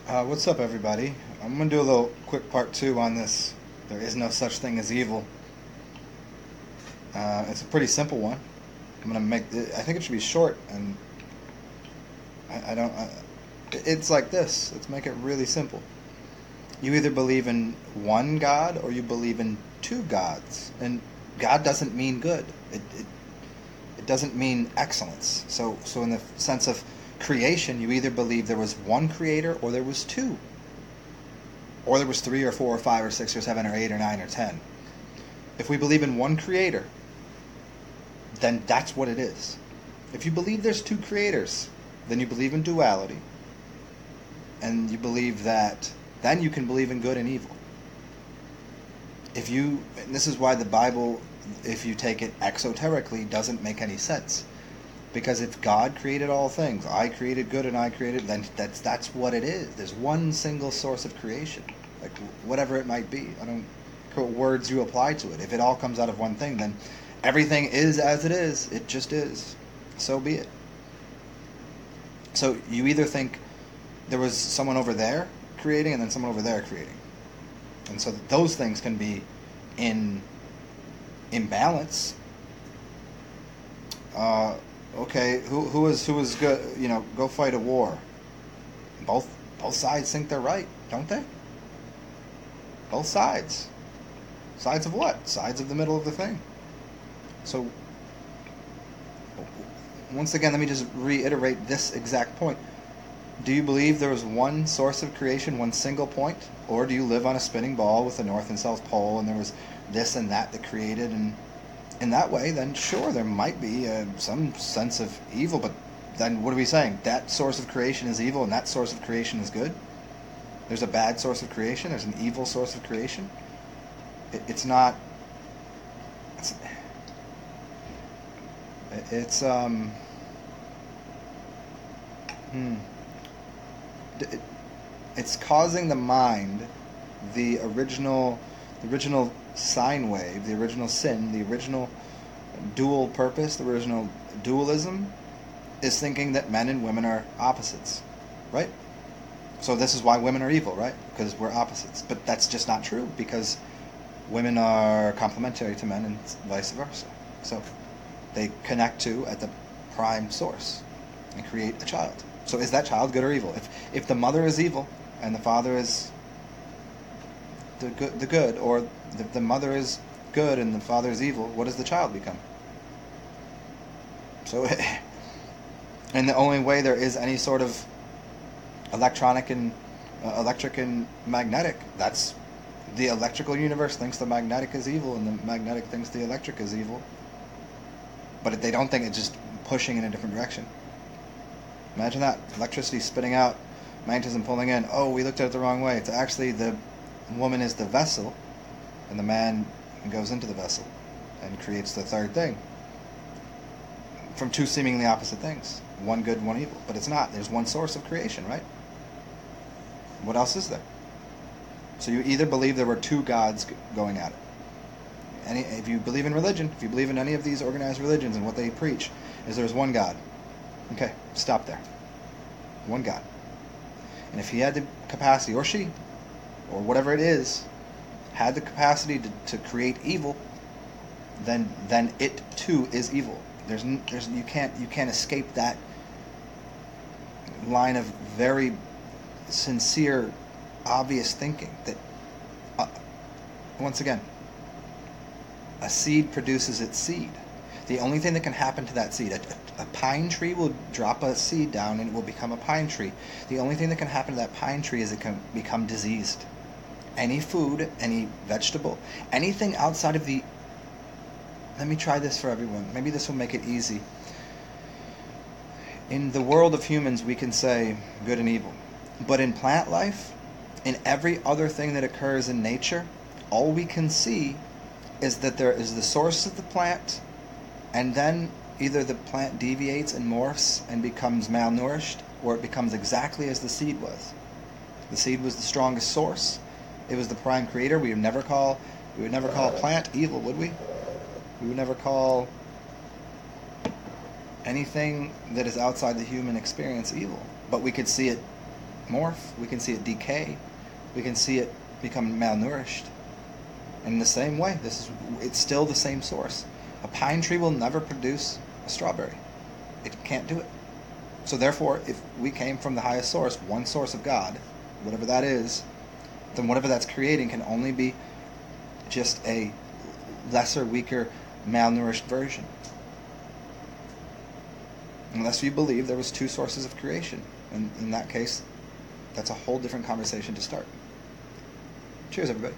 What's up, everybody? I'm going to do a little quick part two on this. There is no such thing as evil. It's a pretty simple one. I'm going to make I think it should be short, and I don't. It's like this. Let's make it really simple. You either believe in one God or you believe in two gods. And God doesn't mean good. It doesn't mean excellence. So in the sense of creation, you either believe there was one creator or there was two. Or there was three or four or five or six or seven or eight or nine or 10. If we believe in one creator, then that's what it is. If you believe there's two creators, then you believe in duality. And you believe that then you can believe in good and evil. And this is why the Bible, if you take it exoterically, doesn't make any sense. Because if God created all things, I created good and I created, then that's what it is. There's one single source of creation, like whatever it might be. I don't care what words you apply to it. If it all comes out of one thing, then everything is as it is. It just is. So be it. So you either think there was someone over there creating and then someone over there creating. And so those things can be in imbalance. Okay, who is good? Go fight a war. Both sides think they're right, don't they? Both sides. Sides of what? Sides of the middle of the thing. So once again, let me just reiterate this exact point. Do you believe there was one source of creation, one single point? Or do you live on a spinning ball with a north and south pole and there was this and that created? And in that way, then sure, there might be some sense of evil, but then what are we saying? That source of creation is evil and that source of creation is good? There's a bad source of creation, there's an evil source of creation? It's not... It's causing the mind, the original sine wave, the original sin, the original dual purpose, the original dualism, is thinking that men and women are opposites, right? So this is why women are evil, right? Because we're opposites. But that's just not true, because women are complementary to men and vice versa. So they connect to at the prime source and create a child. So is that child good or evil? If the mother is evil and the father is the good, or the mother is good and the father is evil, what does the child become? So, and the only way there is any sort of electric and magnetic, that's the electrical universe thinks the magnetic is evil and the magnetic thinks the electric is evil. But they don't think it's just pushing in a different direction. Imagine that. Electricity spitting out, magnetism pulling in. Oh, we looked at it the wrong way. It's actually the woman is the vessel, and the man goes into the vessel and creates the third thing. From two seemingly opposite things. One good, one evil. But it's not. There's one source of creation, right? What else is there? So you either believe there were two gods going at it. If you believe in religion, if you believe in any of these organized religions and what they preach, is there's one God. Okay, stop there. One God. And if he had the capacity, or she, or whatever it is, had the capacity to create evil, then it too is evil. You can't escape that line of very sincere, obvious thinking that once again, a seed produces its seed. The only thing that can happen to that seed, a pine tree will drop a seed down and it will become a pine tree. The only thing that can happen to that pine tree is it can become diseased. Any food, any vegetable, anything outside of the... Let me try this for everyone. Maybe this will make it easy. In the world of humans, we can say good and evil. But in plant life, in every other thing that occurs in nature, all we can see is that there is the source of the plant, and then either the plant deviates and morphs and becomes malnourished, or it becomes exactly as the seed was. The seed was the strongest source. It was the prime creator. We would never call a plant evil, would we? We would never call anything that is outside the human experience evil. But we could see it morph. We can see it decay. We can see it become malnourished. And in the same way, it's still the same source. A pine tree will never produce a strawberry. It can't do it. So therefore, if we came from the highest source, one source of God, whatever that is, then whatever that's creating can only be just a lesser, weaker, malnourished version. Unless you believe there was two sources of creation. And in that case, that's a whole different conversation to start. Cheers, everybody.